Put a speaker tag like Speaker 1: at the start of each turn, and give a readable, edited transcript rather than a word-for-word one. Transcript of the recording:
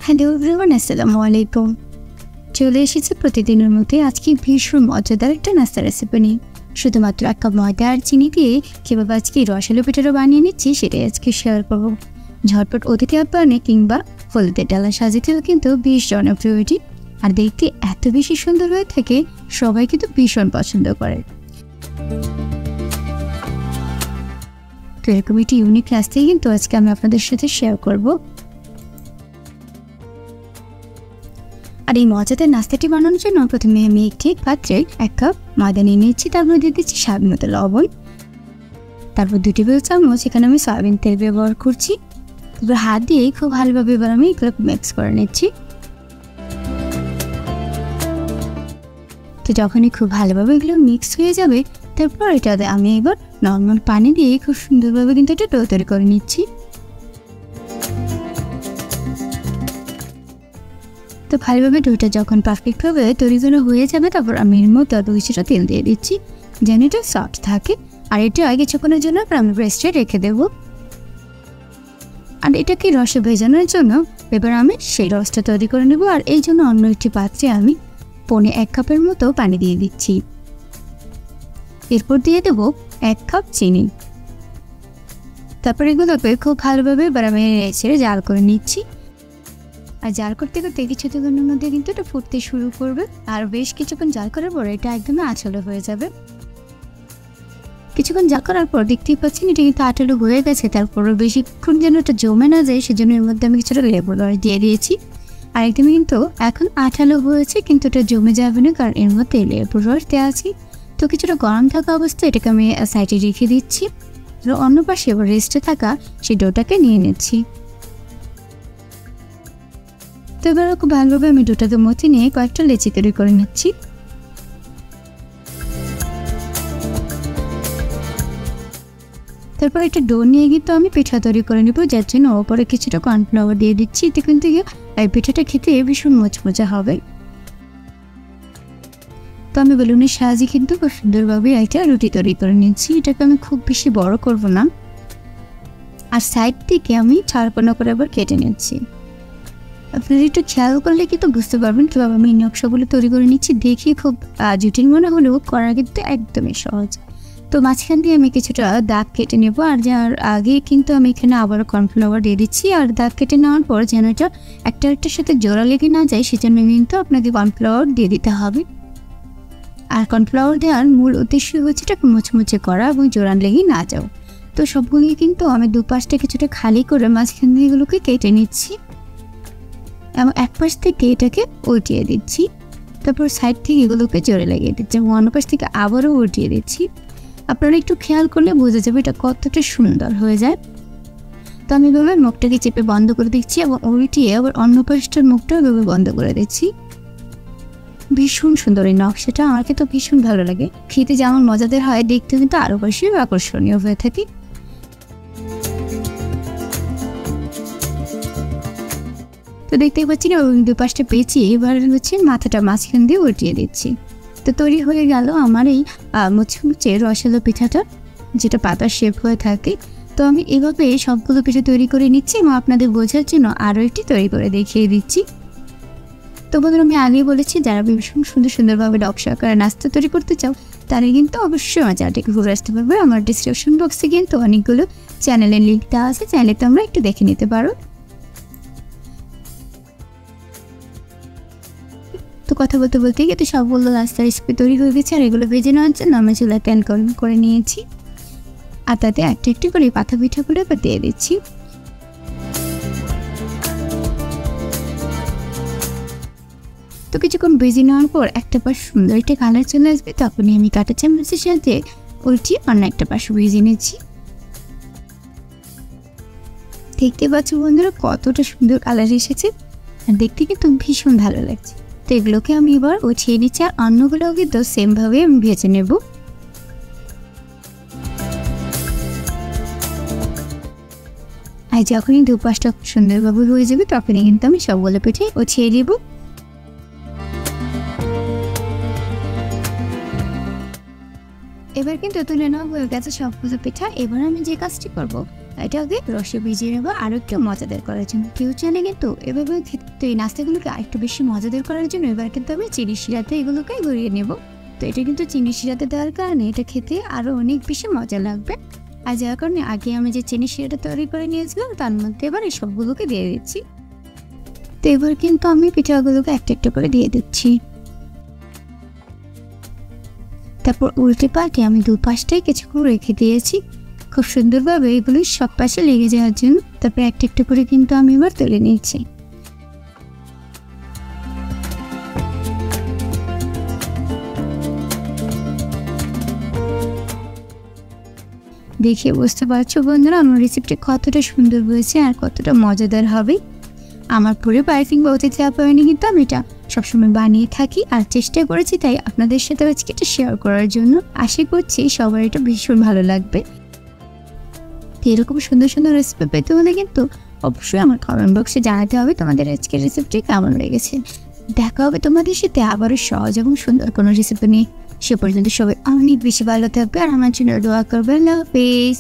Speaker 1: Hello everyone, আসসালামু আলাইকুম। চলে এসেছে প্রতিদিনের মধ্যে আজকে ভীষণ মজাদার একটা নাস্তা রেসিপি নিয়ে। শুধুমাত্র 1 কাপ ময়দা আর চিনি দিয়ে কীভাবে আজকে রসালো পিঠাটা বানিয়ে নিচ্ছি সেটাই আজকে শেয়ার করবো। ঝটপট অতিথি আপ্যায়নে কিংবা হলুদের ডালা সাজাতেও কিন্তু বেশ জনপ্রিয় এটি, আর দেখতে এত বেশি সুন্দর হয়ে থাকে সবাই কিন্তু ভীষণ পছন্দ করে। তো এরকম একটি ইউনিক রেসিপি কিন্তু আজকে আমি আপনাদের সাথে শেয়ার করবো। আর এই মজাদার নাস্তাটি বানানোর জন্য প্রথমে আমি একটি পাত্রে 1 কাপ ময়দা নিয়ে নিচ্ছি, তারপর দিয়ে দিচ্ছি স্বাদ মতো লবণ, তারপর 2 টেবিল চামচ এখানে আমি সয়াবিন তেল ব্যবহার করছি। তারপর হাত দিয়ে খুব ভালোভাবে এবার আমি এগুলো মিক্স করে নিচ্ছি। তো যখনই খুব ভালোভাবে এগুলো মিক্স হয়ে যাবে তারপর এটাতে আমি এবার নর্মাল পানি দিয়ে খুব সুন্দরভাবে কিন্তু এটা ডো তৈরি করে নিচ্ছি। তো ভালোভাবে ডোটা যখন পারফেক্টভাবে তৈরি করে হয়ে যাবে তারপর আমি এর মধ্যে অল্প কিছুটা তেল দিয়ে দিচ্ছি যেন এটা সফট থাকে। আর এটা কিছুক্ষণের জন্য আমি রেস্টে রেখে দেব। আর এটাকে রসে ভেজানোর জন্য এবার আমি সেই রসটা তৈরি করে নেব। আর এই জন্য অন্য একটি পাত্রে আমি 1 কাপের মতো পানি দিয়ে দিচ্ছি। এরপর দিয়ে দেব 1 কাপ চিনি। তারপর এগুলোকে খুব ভালোভাবে এবার আমি ছেড়ে জাল করে নিচ্ছি। আর জাল করতে করতে কিছুক্ষণের মধ্যে কিন্তু এটা ফুটতে শুরু করবে। আর বেশ কিছুক্ষণ জাল করার পর এটা একদমই আঠালো হয়ে যাবে। কিছুক্ষণ জাল করার পর দেখতেই পাচ্ছেন এটা কিন্তু আঠালো হয়ে গেছে। তারপর বেশিক্ষণ যেন এটা জমে না যায় সেজন্য এর মধ্যে আমি কিছুটা লেবুর রস দিয়ে দিয়েছি। আর একদমই কিন্তু এখন আঠালো হয়েছে, কিন্তু এটা জমে যাবে না কারণ এর মধ্যে লেবুর রস দেওয়া আছে। তো কিছুটা গরম থাকা অবস্থায় এটাকে আমি সাইডে রেখে দিচ্ছি। অন্য পাশে এবার রেস্টে থাকা সেই ডোটাকে নিয়ে নিচ্ছি। তো এবার খুব ভালোভাবে আমি ডোটাকে মথে নিয়ে কয়েকটা লেচি তৈরি করে নিচ্ছি। তারপর একটা ডো নিয়ে কিন্তু আমি পিঠা তৈরি করে নেব, যার জন্য ওপরে কিছুটা কর্নফ্লাওয়ার দিয়ে দিচ্ছি। এতে কিন্তু এই পিঠাটা খেতে ভীষণ মচমচা হবে। তো আমি বেলুনের সাহায্যে কিন্তু খুব সুন্দরভাবে একটা রুটি তৈরি করে নিচ্ছি। এটাকে আমি খুব বেশি বড় করব না। আর সাইড থেকে আমি ছাড়পোনা করে আবার কেটে নিচ্ছি। আপনারা একটু খেয়াল করলে কিন্তু বুঝতে পারবেন কীভাবে আমি নকশাগুলো তৈরি করে নিচ্ছি। দেখি খুব জটিল মনে হলেও করা কিন্তু একদমই সহজ। তো মাঝখান দিয়ে আমি কিছুটা দাগ কেটে নেব। আর যার আগে কিন্তু আমি এখানে আবারও কর্নফ্লাওয়ার দিয়ে দিচ্ছি। আর দাগ কেটে নেওয়ার পর যেন এটা একটার সাথে জোড়া লেগে না যায় সেজন্য কিন্তু আপনাকে কর্নফ্লাওয়ার দিয়ে দিতে হবে। আর কর্নফ্লাওয়ার দেওয়ার মূল উদ্দেশ্য হচ্ছে এটাকে মুচমুচে করা এবং জোড়া লেগে না যাও। তো সবগুলোই কিন্তু আমি দুপাশটা কিছুটা খালি করে মাঝখান দিয়ে এগুলোকে কেটে নিচ্ছি এবং এক পাশ থেকে এটাকে উল্টিয়ে দিচ্ছি। তারপর সাইড থেকে এগুলোকে জোরে লাগিয়ে দিচ্ছি এবং অন্য পাশ থেকে আবারও উল্টিয়ে দিচ্ছি। আপনারা একটু খেয়াল করলে বোঝা যাবে এটা কতটা সুন্দর হয়ে যায়। তো আমি এভাবে মুখটাকে চেপে বন্ধ করে দিচ্ছি এবং উল্টিয়ে আবার অন্য পাশটার মুখটাও এভাবে বন্ধ করে দিচ্ছি। ভীষণ সুন্দর এই নকশাটা, আমার কিন্তু ভীষণ ভালো লাগে। খেতে যেমন মজাদার হয়, দেখতে কিন্তু আরও বেশি আকর্ষণীয় হয়ে থাকে। তো দেখতেই পাচ্ছি না দুপাশটা পেঁচিয়ে এবার হচ্ছে মাথাটা মাঝখান দিয়ে উল্টিয়ে দিচ্ছি। তো তৈরি হয়ে গেল আমার এই মুচমুচে রসালো পিঠাটা, যেটা পাতার শেপ হয়ে থাকে। তো আমি এভাবে সবগুলো পিঠা তৈরি করে নিচ্ছি এবং আপনাদের বোঝার জন্য আরও একটি তৈরি করে দেখিয়ে দিচ্ছি। তো বন্ধুরা, আমি আগেই বলেছি যারা ভীষণ সুন্দরভাবে নকশা আকারে নাস্তা তৈরি করতে চাও তারা কিন্তু অবশ্যই আমার চ্যানেলটিকে ঘুরে আসতে পারবে। আমার ডিসক্রিপশন বক্সে কিন্তু অনেকগুলো চ্যানেলের লিঙ্ক দেওয়া আছে, চাইলে তোমরা একটু দেখে নিতে পারো। তো কথা বলতে বলতে কিন্তু সবগুলো নাস্তার রেসিপি তৈরি হয়ে গেছে। আর এগুলো ভেজে নেওয়ার জন্য আমি চুলাতে গরম করে নিয়েছি। আর তাতে একটু করে পাতা পিঠাগুলো এবার দিয়ে দিচ্ছি। তো কিছুক্ষণ ভেজে নেওয়ার পর একটা পাশ সুন্দর একটা কালার চলে আসবে, তখনই আমি কাঁটা চামচের সাথে উল্টিয়ে অন্য একটা পাশ ভেজে নিচ্ছি। দেখতে পাচ্ছ বন্ধুরা কতটা সুন্দর কালার এসেছে, আর দেখতে কিন্তু ভীষণ ভালো লাগছে। তো এগুলোকে আমি এবার উঠিয়ে নিচ্ছি। আর অন্যগুলোও কিন্তু সেমভাবে আমি ভেজে নেব। আর যখনই দুপাশটা সুন্দরভাবে হয়ে যাবে তখনই কিন্তু আমি সবগুলো পিঠে উঠিয়ে দেব। এবার কিন্তু তুলে নেওয়া হয়ে গেছে সবগুলো পিঠা। এবার আমি যে কাজটি করবো এটাকে রসে ভিজিয়ে নেবো আরও একটু মজাদার করার জন্য। কেউ চাইলে কিন্তু এভাবে খেতে, তো এই নাস্তাগুলোকে আরেকটু বেশি মজাদার করার জন্য এবার কিন্তু আমি চিনি শিরাতে এগুলোকে গড়িয়ে নেব। তো এটা কিন্তু চিনি শিরাতে দেওয়ার কারণে এটা খেতে আরও অনেক বেশি মজা লাগবে। আর যার কারণে আগে আমি যে চিনি শিরাটা তৈরি করে নিয়েছিলাম তার মধ্যে এবার এই সবগুলোকে দিয়ে দিচ্ছি। তো এবার কিন্তু আমি পিঠাগুলোকে একটা একটা করে দিয়ে দিচ্ছি। তারপর উল্টে পাল্টে আমি দুপাশটাই কিছুক্ষণ রেখে দিয়েছি খুব সুন্দরভাবে এগুলো সব পাশে লেগে যাওয়ার জন্য। তারপর একটা একটা করে কিন্তু আমি এবার তুলে নিয়েছি। দেখে বুঝতে পারছো বন্ধুরা আমার রেসিপিটা কতটা সুন্দর হয়েছে আর কতটা মজাদার হবে। আমার পরিবার কিংবা অতিথি আপ্যায়নে কিন্তু আমি এটা সবসময় বানিয়ে থাকি আর চেষ্টা করেছি, তাই আপনাদের সাথে আজকে এটা শেয়ার করার জন্য। আশা করছি সবার এটা ভীষণ ভালো লাগবে। এরকম সুন্দর সুন্দর রেসিপি পেতে হলে কিন্তু অবশ্যই আমার কমেন্ট বক্সে জানাতে হবে তোমাদের আজকের রেসিপিটি কেমন লেগেছে। দেখা হবে তোমাদের সাথে আবারও সহজ এবং সুন্দর কোনো রেসিপি নিয়ে। সে পর্যন্ত সবাই অনেক বেশি ভালো থাকবে আর আমার জন্য দোয়া করবে। আল্লাহ হাফেজ।